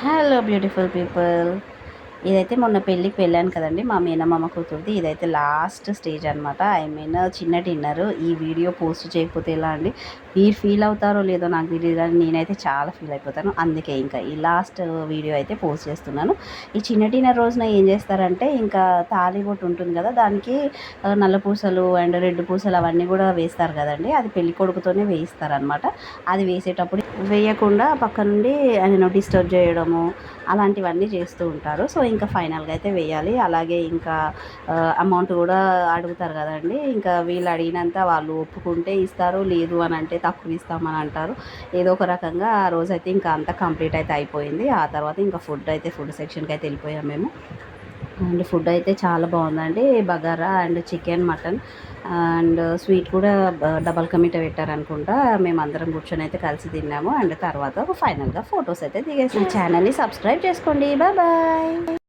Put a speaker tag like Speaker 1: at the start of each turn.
Speaker 1: Hello beautiful people. ఇదైతే మొన్న పెళ్ళికి వెళ్ళాను కదండి, మా మేనమామ కూతురుది. ఇదైతే లాస్ట్ స్టేజ్ అనమాట. ఐ మీన్ చిన్న డిన్నర్. ఈ వీడియో పోస్ట్ చేయకపోతే ఎలా అండి? మీరు ఫీల్ అవుతారో లేదో నాకు తెలియదు, కానీ నేనైతే చాలా ఫీల్ అయిపోతాను. అందుకే ఇంకా ఈ లాస్ట్ వీడియో అయితే పోస్ట్ చేస్తున్నాను. ఈ చిన్న డిన్నర్ రోజున ఏం చేస్తారంటే, ఇంకా తాళిబొట్టు ఉంటుంది కదా, దానికి నల్ల పూసలు అండ్ రెడ్ పూసలు అవన్నీ కూడా వేస్తారు కదండి. అది పెళ్లి కొడుకుతోనే వేయిస్తారనమాట. అది వేసేటప్పుడు వేయకుండా పక్క నుండి ఆయన డిస్టర్బ్ చేయడము అలాంటివన్నీ చేస్తూ ఉంటారు. సో ఇంకా ఫైనల్గా అయితే వేయాలి. అలాగే ఇంకా అమౌంట్ కూడా అడుగుతారు కదండి. ఇంకా వీళ్ళు అడిగినంత వాళ్ళు ఒప్పుకుంటే ఇస్తారు, లేదు అని అంటే తక్కువ ఇస్తామని అంటారు. ఏదో ఒక రకంగా ఆ రోజైతే ఇంకా అంతా కంప్లీట్ అయితే అయిపోయింది. ఆ తర్వాత ఇంకా ఫుడ్ సెక్షన్కి అయితే వెళ్ళిపోయాం మేము. అండ్ ఫుడ్ అయితే చాలా బాగుందండి. Bagara and chicken, mutton and sweet కూడా డబల్ కమీట పెట్టారనుకుంటా. మేమందరం కూర్చొని అయితే కలిసి తిన్నాము. అండ్ తర్వాత ఫైనల్గా ఫొటోస్ అయితే దిగేసాం. ఛానల్ని సబ్స్క్రైబ్ చేసుకోండి. Bye bye.